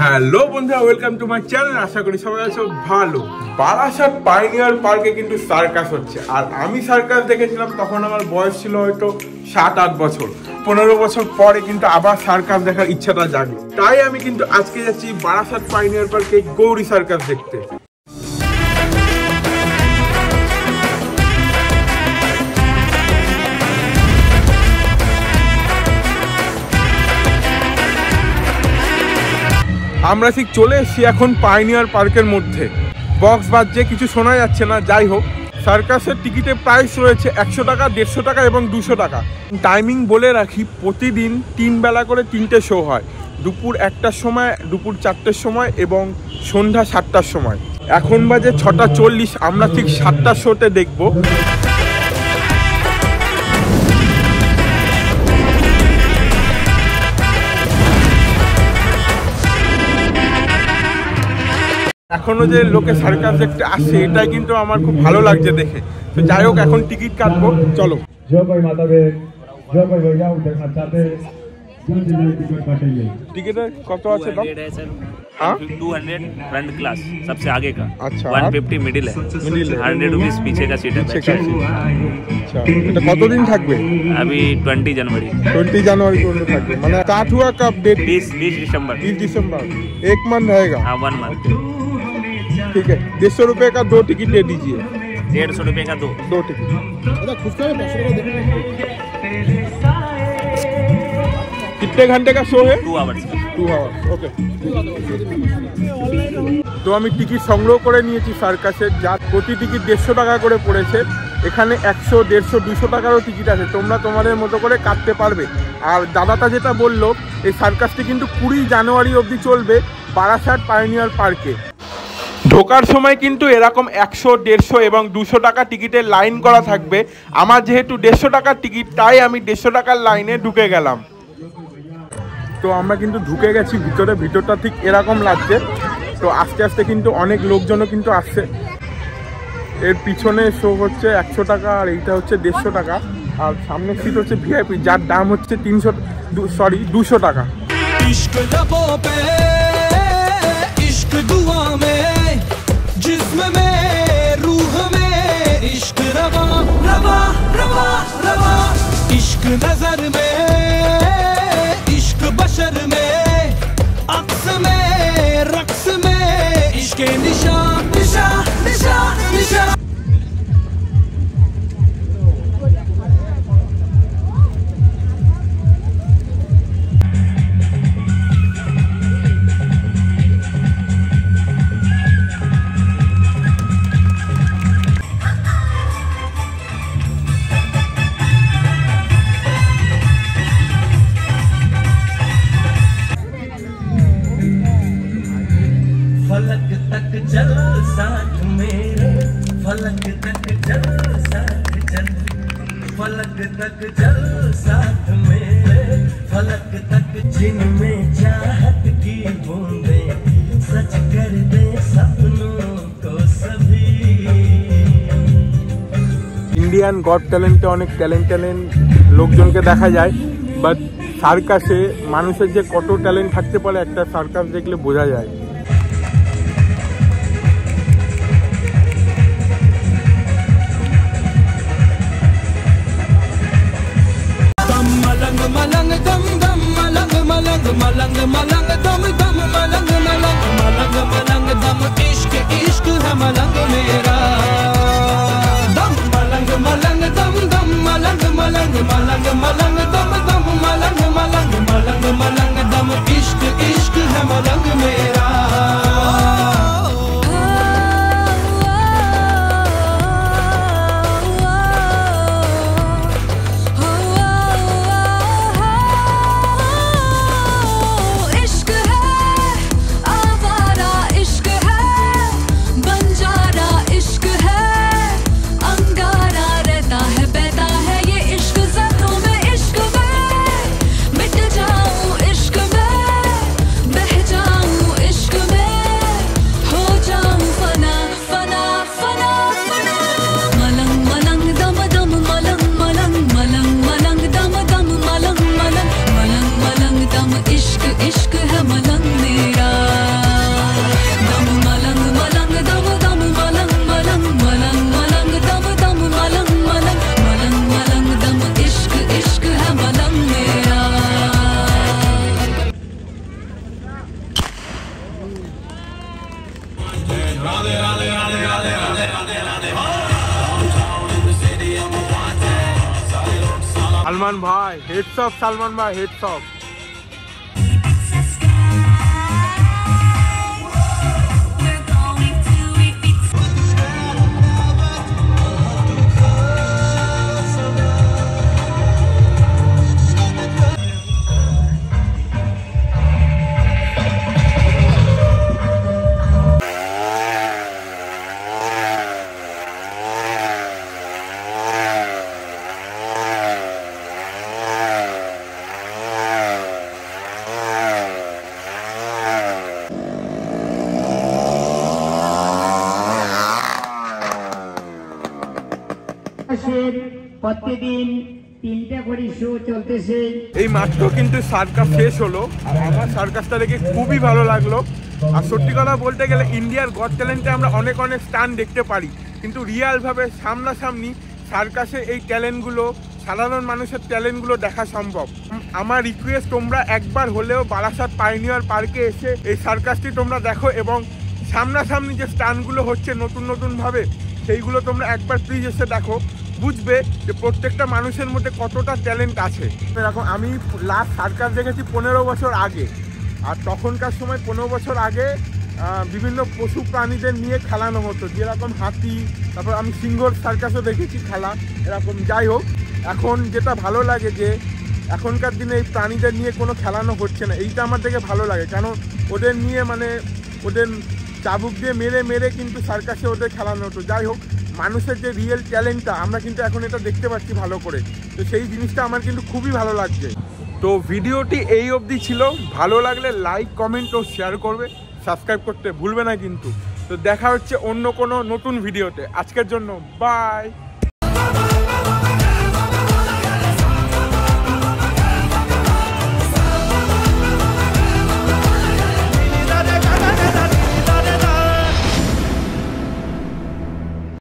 Hello বন্ধুরা, welcome to my channel. আশা করি সবাই আছো ভালো। বারাসাত পাইনিয়ার পার্কে কিন্তু সার্কাস হচ্ছে, আর আমি সার্কাস দেখেছিলাম তখন আমার বয়স ছিল হয়তো 7-8 বছর। 15 বছর পরে কিন্তু আবার সার্কাস দেখার ইচ্ছাটা জাগলো, তাই আমি কিন্তু আজকে যাচ্ছি বারাসাত পাইনিয়ার পার্কে গৌরী সার্কাস দেখতে। আমরা ঠিক চলে এসেছি এখন পাইনিয়ার পার্কের মধ্যে। বক্স বাজছে, কিছু শোনা যাচ্ছে না। যাই হোক, সার্কাসের টিকিটের প্রাইস রয়েছে 100 টাকা, 150 টাকা এবং 200 টাকা। টাইমিং বলে রাখি, প্রতিদিন 3 বেলা করে 3টে শো হয়। দুপুর 1টার সময়, দুপুর 4টের সময় এবং সন্ধ্যা 7টার সময়। এখন বাজে 6:40, আমরা ঠিক 7টার শোতে দেখবো। এখনো যে লোকে সার্কাস দেখতে আসছে, এটাই কিন্তু আমার খুব ভালো লাগছে দেখে। তো যাই হোক, এখন টিকিট কাটবো, চলো। টিকিটের কত আছে দাম? 200 फ्रंट क्लास सबसे आगे का। अच्छा, 150 मिडिल है, 100 रुपीस पीछे का सीट है। अच्छा, এটা কতদিন থাকবে? अभी 20 जनवरी পর্যন্ত থাকবে। মানে स्टार्ट हुआ कब? डेट 20 दिसंबर। 20 दिसंबर, 1 मंथ रहेगा। हाँ, 1 मंथ। ठीक है, 150 रुपए का 2 टिकट दे दीजिए। 150 रुपए का 2 टिकट। कितने घंटे का शो है? 2 आवर्स। 2 hours, okay. তো আমি টিকিট সংগ্রহ করে নিয়েছি সার্কাসের, যার প্রতি টিকিট 150 টাকা করে পড়েছে। এখানে 100, 150, 200 টাকারও টিকিট আছে, তোমরা তোমাদের মতো করে কাটতে পারবে। আর দাদাটা যেটা বললো, এই সার্কাসটি কিন্তু 20 জানুয়ারি অবধি চলবে বারাসাত পাইনিয়ার পার্কে। ঢোকার সময় কিন্তু এরকম 100, 150 এবং 200 টাকা টিকিটের লাইন করা থাকবে। আমার যেহেতু 150 টাকার টিকিট, তাই আমি 150 টাকার লাইনে ঢুকে গেলাম। তো আমরা কিন্তু ঢুকে গেছি ভিতরে। ভিতরটা ঠিক এরকম লাগছে। তো আস্তে আস্তে কিন্তু অনেক লোকজনও কিন্তু আসছে। এর পিছনে শো হচ্ছে 100 টাকা, আর এইটা হচ্ছে 150 টাকা। আর সামনের সিট হচ্ছে ভিআইপি, যার দাম হচ্ছে 200 টাকা। बशर में अक्स में रक्स में इश्क निशा निशा निशा निशा। फलक तक चल साथ मेरे, फलक तक चल साथ चल, फलक तक चल साथ मेरे, फलक तक जिनमें चाहत की बूंदें सच कर दे सपनों को सभी। ইন্ডিয়ান গড ট্যালেন্টে অনেক ট্যালেন্ট লোকজনকে দেখা যায়, বাট সার্কাসে মানুষের যে কত ট্যালেন্ট থাকতে পারে একটা সার্কাস দেখলে বোঝা যায়। मलंग दम दम मलंग मलंग मलंग मलंग दम दम मलंग मलंग मलंग मलंग दम इश्क इश्क है मलंग मेरा। दम मलंग मलंग दम दम मलंग मलंग मलंग मलंग दम दम मलंग मलंग मलंग मलंग दम इश्क इश्क है मलंग मेरा। मिट जाऊं इश्क में, बह जाऊं সালমান ভাই হেডস অফ, সালমান ভাই হেডস অফ। প্রতিদিন 3টা করে শো চলতেছে। এই মাত্র কিন্তু সার্কাস শেষ হলো, আর আমার সার্কাসটা দেখে খুবই ভালো লাগলো। আর সত্যি কথা বলতে গেলে ইন্ডিয়ার গড ট্যালেন্টে আমরা অনেক অনেক স্টান্ট দেখতে পারি, কিন্তু রিয়ালভাবে সামনাসামনি সার্কাসে এই ট্যালেন্টগুলো, সাধারণ মানুষের ট্যালেন্টগুলো দেখা সম্ভব। আমার রিকোয়েস্ট, তোমরা একবার হলেও বারাসাত পাইনিয়ার পার্কে এসে এই সার্কাসটি তোমরা দেখো, এবং সামনাসামনি যে স্টান্টগুলো হচ্ছে নতুন নতুনভাবে, সেইগুলো তোমরা একবার প্লিজ এসে দেখো। বুঝবে যে প্রত্যেকটা মানুষের মধ্যে কতটা ট্যালেন্ট আছে। এরকম আমি লাস্ট সার্কাস দেখেছি 15 বছর আগে, আর তখনকার সময় 15 বছর আগে বিভিন্ন পশু প্রাণীদের নিয়ে খেলানো হতো, যেরকম হাতি, তারপর আমি সিংহর সার্কাসও দেখেছি খেলা এরকম। যাই হোক, এখন যেটা ভালো লাগে যে এখনকার দিনে এই প্রাণীদের নিয়ে কোনো খেলানো হচ্ছে না, এইটা আমার দেখে ভালো লাগে। কেন ওদের নিয়ে মানে ওদের চাবুক দিয়ে মেরে মেরে কিন্তু সার্কাসে ওদের খেলানো হতো। যাই হোক, মানুষের যে রিয়েল ট্যালেন্টটা আমরা কিন্তু এখন এটা দেখতে পাচ্ছি ভালো করে, তো সেই জিনিসটা আমার কিন্তু খুবই ভালো লাগছে। তো ভিডিওটি এই অবধি ছিল, ভালো লাগলে লাইক, কমেন্ট ও শেয়ার করবে, সাবস্ক্রাইব করতে ভুলবে না কিন্তু। তো দেখা হচ্ছে অন্য কোনো নতুন ভিডিওতে, আজকের জন্য বাই।